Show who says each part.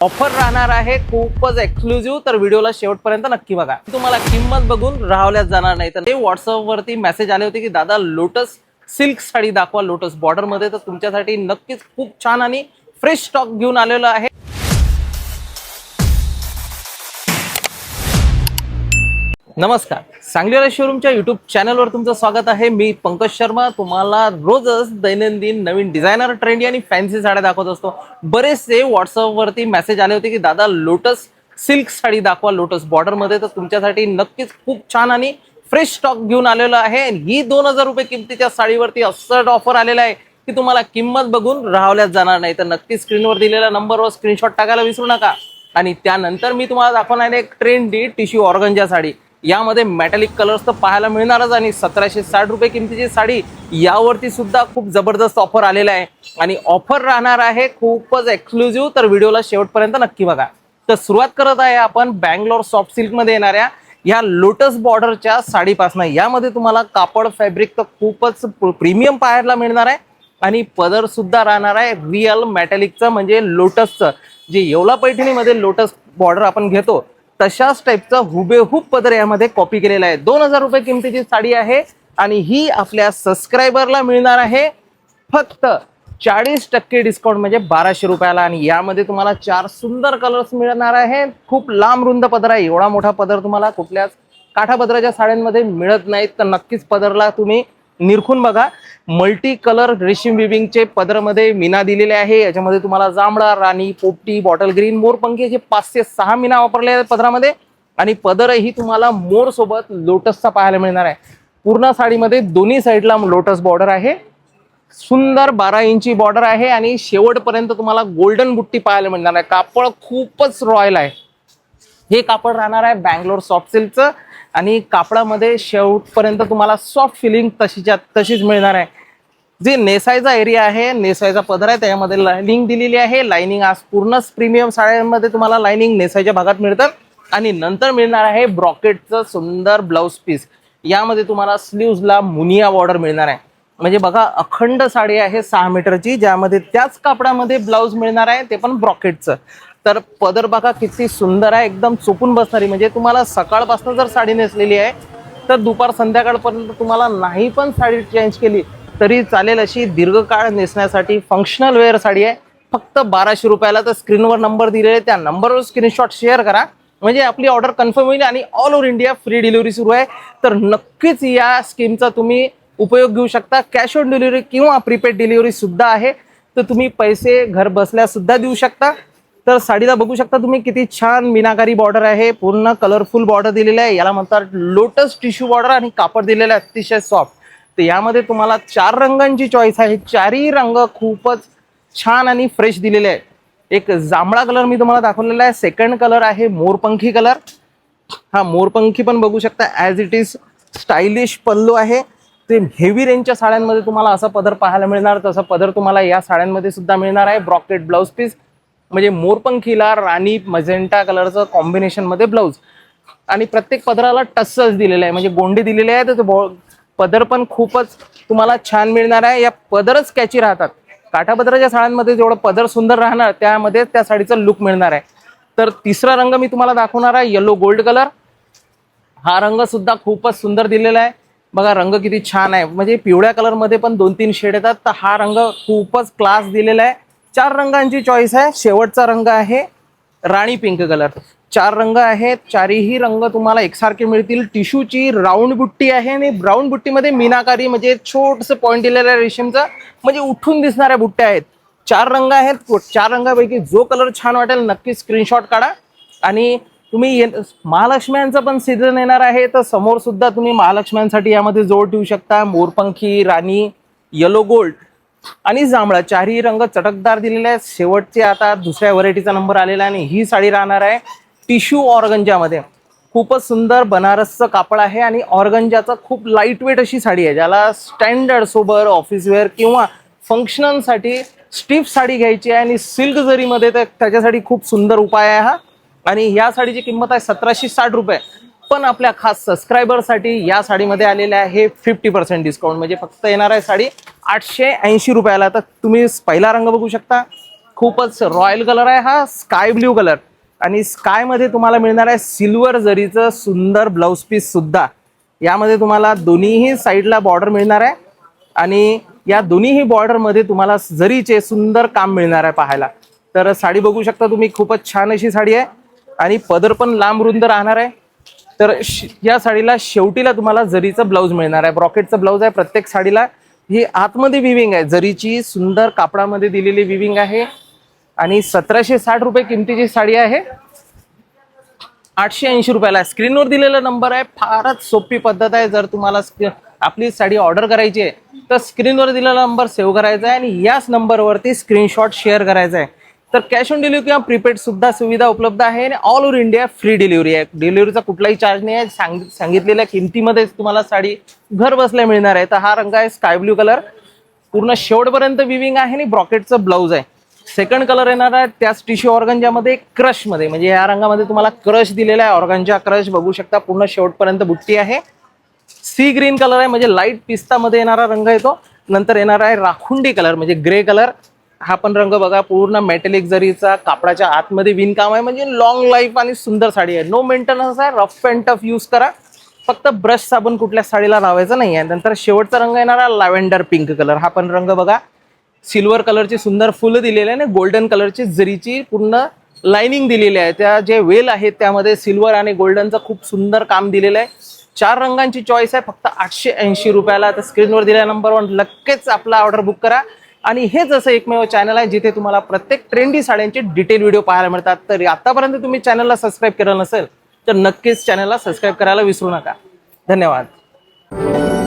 Speaker 1: Offer राहणार आहे खूपच एक्सक्लुझिव्ह, तर व्हिडिओला शेवटपर्यंत नक्की बघा. तुम्हाला किंमत बघून राहवल्याच जाणार नाही. तर ते व्हॉट्सअप वरती मेसेज आले होते की दादा लोटस सिल्क साडी दाखवा लोटस बॉर्डर मध्ये. तर तुमच्यासाठी नक्कीच खूप छान आणि फ्रेश स्टॉक घेऊन आलेलो आहे. नमस्कार, सांगलीवाला शोरूमच्या युट्यूब चॅनलवर तुमचं स्वागत आहे. मी पंकज शर्मा तुम्हाला रोजच दैनंदिन नवीन डिझायनर, ट्रेंडी आणि फॅन्सी साड्या दाखवत असतो. बरेचसे व्हॉट्सअप वरती मेसेज आले होते की दादा लोटस सिल्क साडी दाखवा लोटस बॉर्डर मध्ये. तर तुमच्यासाठी नक्कीच खूप छान आणि फ्रेश स्टॉक घेऊन आलेलो आहे. ही 2000 रुपये किमतीच्या साडीवरती असं ऑफर आलेला आहे की तुम्हाला किंमत बघून राहवल्याच जाणार नाही. तर नक्की स्क्रीनवर दिलेल्या नंबरवर स्क्रीनशॉट टाकायला विसरू नका. आणि त्यानंतर मी तुम्हाला दाखवणार एक ट्रेंडी टिश्यू ऑर्गंजा साडी. यामध्ये मेटॅलिक कलर्स तर पाहायला मिळणारच आणि 1760 रुपये किमतीची साडी यावरती सुद्धा खूप जबरदस्त ऑफर आलेला आहे. आणि ऑफर राहणार आहे खूपच एक्सक्लुझिव्ह, तर व्हिडिओला शेवटपर्यंत नक्की बघा. तर सुरुवात करत आहे आपण बँगलोर सॉफ्ट सिल्क मध्ये येणाऱ्या या लोटस बॉर्डरच्या साडीपासून. यामध्ये तुम्हाला कापड फॅब्रिक तर खूपच प्रीमियम पाहायला मिळणार आहे आणि पदर सुद्धा राहणार आहे रिअल मेटॅलिकचं, म्हणजे लोटसचं. जे येवला पैठणीमध्ये लोटस बॉर्डर आपण घेतो तशाच टाईपचा हुबेहूब पदर यामध्ये कॉपी केलेला आहे. 2000 रुपये किमतीची साडी आहे आणि ही आपल्या सबस्क्रायबरला मिळणार आहे फक्त 40% डिस्काउंट, म्हणजे 1200 रुपयाला. आणि यामध्ये तुम्हाला 4 सुंदर कलर्स मिळणार आहे. खूप लांब रुंद पदर आहे. एवढा मोठा पदर तुम्हाला कुठल्याच काठापदराच्या साड्यांमध्ये मिळत नाहीत. तर नक्कीच पदरला तुम्ही निरखून बघा. मल्टी कलर रेशीम विविंगचे पदरमध्ये मीना दिलेले आहे. याच्यामध्ये तुम्हाला जांभळा, राणी, पोपटी, बॉटल ग्रीन, मोरपंखी असे 5 ते 6 मीना वापरले आहेत पदरामध्ये. आणि पदरही तुम्हाला मोर सोबत लोटसचा पाहायला मिळणार आहे. पूर्ण साडीमध्ये दोन्ही साईडला लोटस बॉर्डर आहे. सुंदर 12 इंची बॉर्डर आहे आणि शेवटपर्यंत तुम्हाला गोल्डन बुट्टी पाहायला मिळणार आहे. कापड खूपच रॉयल आहे. हे कापड राहणार आहे बँगलोर सॉफ्ट सिल्कचं आणि कापडामध्ये शेवटपर्यंत तुम्हाला सॉफ्ट फिलिंग तशीच मिळणार आहे. जे नेसायचा एरिया आहे, नेसायचा पदर आहे, त्यामध्ये लाइनिंग दिलेली आहे. लाइनिंग आज पूर्णच प्रीमियम साड्यांमध्ये तुम्हाला लाइनिंग नेसायच्या भागात मिळतं. आणि नंतर मिळणार आहे ब्रॉकेटचं सुंदर ब्लाउज पीस. यामध्ये तुम्हाला स्लीव्सला मुनिया बॉर्डर मिळणार आहे. म्हणजे बघा, अखंड साडी आहे 6 मीटरची, ज्यामध्ये त्याच कापडामध्ये ब्लाउज मिळणार आहे, ते पण ब्रॉकेटचं. तर पदर बघा किती सुंदर आहे, एकदम चोपून बसणारी. म्हणजे तुम्हाला सकाळपासून जर साडी नेसलेली आहे तर दुपार संध्याकाळपर्यंत तुम्हाला नाही पण साडी चेंज केली तरी चालेल, अशी दीर्घकाळ नेसण्यासाठी फंक्शनल वेअर साडी आहे. फक्त 1200 रुपयाला. तर स्क्रीनवर नंबर दिलेले, त्या नंबरवर स्क्रीनशॉट शेअर करा, म्हणजे आपली ऑर्डर कन्फर्म होईल. आणि all over India free delivery सुरू आहे. तर नक्कीच या स्कीमचा तुम्ही उपयोग घेऊ शकता. कॅश ऑन डिलिव्हरी किंवा प्रीपेड डिलिव्हरी सुद्धा आहे. तर तुम्ही पैसे घर बसल्या सुद्धा देऊ शकता. तर साडीला बघू शकता तुम्ही किती छान मीनाकारी बॉर्डर आहे. पूर्ण कलरफुल बॉर्डर दिलेला आहे. याला म्हणतात लोटस टिश्यू बॉर्डर आणि कापड दिलेलं आहे अतिशय सॉफ्ट. तर यामध्ये तुम्हाला 4 रंगांची चॉईस आहे. 4ही रंग खूपच छान आणि फ्रेश दिलेले आहे. एक जांभळा कलर मी तुम्हाला दाखवलेला आहे. सेकंड कलर आहे मोरपंखी कलर. हा मोरपंखी पण बघू शकता ॲज इट इज स्टायलिश पल्लू आहे. ते हेवी रेंजच्या साड्यांमध्ये तुम्हाला असा पदर पाहायला मिळणार. तसा पदर तुम्हाला या साड्यांमध्ये सुद्धा मिळणार आहे. ब्रॉकेट ब्लाउज पीस, म्हणजे मोरपंखीला राणी मजेंटा कलरचं कॉम्बिनेशन मध्ये ब्लाउज. आणि प्रत्येक पदराला टस्सल्स दिलेले आहे, म्हणजे गोंडे दिलेले आहे. तर पदर पण खूपच तुम्हाला छान मिळणार आहे. या पदरच कॅची राहतात. काठापदराच्या साड्यांमध्ये जेवढं पदर सुंदर राहणार त्यामध्ये त्या साडीचं लुक मिळणार आहे. तर तिसरा रंग मी तुम्हाला दाखवणार आहे येलो गोल्ड कलर. हा रंग सुद्धा खूपच सुंदर दिलेला आहे. बघा रंग किती छान आहे. म्हणजे पिवळ्या कलर मध्ये पण 2-3 शेड येतात. तर हा रंग खूपच क्लास दिलेला आहे. 4 रंगांची चॉईस आहे. शेवटचा रंग आहे राणी पिंक कलर. 4 रंग आहेत. 4ही रंग तुम्हाला एकसारखे मिळतील. टिश्यूची राऊंड बुट्टी आहे आणि ब्राऊन बुट्टीमध्ये मीनाकारी, म्हणजे छोटस पॉईंट दिलेलं आहे रेशीमचं, म्हणजे उठून दिसणाऱ्या बुट्ट्या आहेत. 4 रंग आहेत. 4 रंगापैकी जो कलर छान वाटेल नक्की स्क्रीनशॉट काढा. आणि तुम्ही महालक्ष्म्यांचा पण सीझन येणार आहे, तर समोर सुद्धा तुम्ही महालक्ष्म्यांसाठी यामध्ये जोड ठेवू शकता. मोरपंखी, राणी, येलो गोल्ड आणि जांभळा 4ही रंग चटकदार दिलेले आहेत. शेवटचे आता दुसऱ्या व्हरायटीचा नंबर आलेला आहे आणि ही साडी राहणार आहे टिश्यू ऑर्गंजामध्ये. खूपच सुंदर बनारसचं कापड आहे आणि ऑर्गंजाचं खूप लाईट वेट अशी साडी आहे. ज्याला स्टँडर्ड सोबर ऑफिस वेअर किंवा फंक्शनसाठी स्टिफ साडी घ्यायची आहे आणि सिल्क जरीमध्ये, तर त्याच्यासाठी खूप सुंदर उपाय आहे हा. आणि या साडीची किंमत आहे 1760 रुपये. पण आपल्या खास सबस्क्रायबरसाठी या साडीमध्ये आलेले आहे 50% डिस्काउंट, म्हणजे फक्त येणार आहे साडी 880 रुपयाला. तर तुम्ही पहिला रंग बघू शकता, खूपच रॉयल कलर आहे हा, स्काय ब्ल्यू कलर. आणि स्काय मध्ये तुम्हाला मिळणार आहे सिल्वर जरीचं सुंदर ब्लाउज पीस सुद्धा. यामध्ये तुम्हाला दोन्हीही साईडला बॉर्डर मिळणार आहे आणि या दोन्हीही बॉर्डर मध्ये तुम्हाला जरीचे सुंदर काम मिळणार आहे पाहायला. तर साडी बघू शकता तुम्ही, खूपच छान अशी साडी आहे आणि पदर पण लांब रुंद राहणार आहे. तर या साडीला शेवटीला तुम्हाला जरीचं ब्लाऊज मिळणार आहे, ब्रॉकेटचं ब्लाऊज आहे प्रत्येक साडीला. ही आतमध्ये विविंग आहे, जरीची सुंदर कापडामध्ये दिलेली विविंग आहे आणि 1760 रुपये किमतीची साडी आहे. 880 रुपयाला. स्क्रीनवर दिलेला नंबर आहे, फारच सोपी पद्धत आहे. जर तुम्हाला आपली साडी ऑर्डर करायची आहे तर स्क्रीनवर दिलेला नंबर सेव्ह करायचा आहे आणि याच नंबरवरती स्क्रीनशॉट शेअर करायचा आहे. तर कॅश ऑन डिलिव्हरी किंवा प्रीपेड सुद्धा सुविधा उपलब्ध आहे आणि all over India free delivery आहे. डिलिव्हरीचा कुठलाही चार्ज नाही आहे. सांगितलेल्या किमतीमध्येच तुम्हाला साडी घर बसल्या मिळणार आहे. तर हा रंग आहे स्काय ब्ल्यू कलर, पूर्ण शेवटपर्यंत विविंग आहे आणि ब्रॉकेटचं ब्लाऊज आहे. सेकंड कलर येणार आहे त्याच टिश्यू ऑर्गंजामध्ये क्रश मध्ये, म्हणजे या रंगामध्ये तुम्हाला क्रश दिलेला आहे. ऑर्गंजा क्रश बघू शकता, पूर्ण शेवटपर्यंत बुट्टी आहे. सी ग्रीन कलर आहे, म्हणजे लाईट पिस्ता मध्ये येणारा रंग येतो. नंतर येणार आहे राखुंडी कलर, म्हणजे ग्रे कलर. हा पण रंग बघा, पूर्ण मेटॅलिक जरीचा कापडाच्या आतमध्ये विणकाम आहे. म्हणजे लॉंग लाईफ आणि सुंदर साडी आहे. नो मेंटेनन्स आहे, रफ अँड टफ यूज करा. फक्त ब्रश साबण कुठल्या साडीला लावायचं नाही आहे. नंतर शेवटचा रंग येणार आहे लॅव्हेंडर पिंक कलर. हा पण रंग बघा, सिल्वर कलरची सुंदर फुलं दिलेली आहे आणि गोल्डन कलरची जरीची पूर्ण लाइनिंग दिलेली आहे. त्या जे वेल आहेत त्यामध्ये सिल्वर आणि गोल्डनचं खूप सुंदर काम दिलेलं आहे. 4 रंगांची चॉईस आहे, फक्त 880 रुपयाला. तर स्क्रीनवर दिलेल्या नंबरवर लगेच आपला ऑर्डर बुक करा. आणि हेच असं एकमेव चॅनल आहे जिथे तुम्हाला प्रत्येक ट्रेंडी साड्यांचे डिटेल व्हिडिओ पाहायला मिळतात. तर आतापर्यंत तुम्ही चॅनलला सबस्क्राईब केलं नसेल तर नक्कीच चॅनलला सबस्क्राईब करायला विसरू नका. धन्यवाद.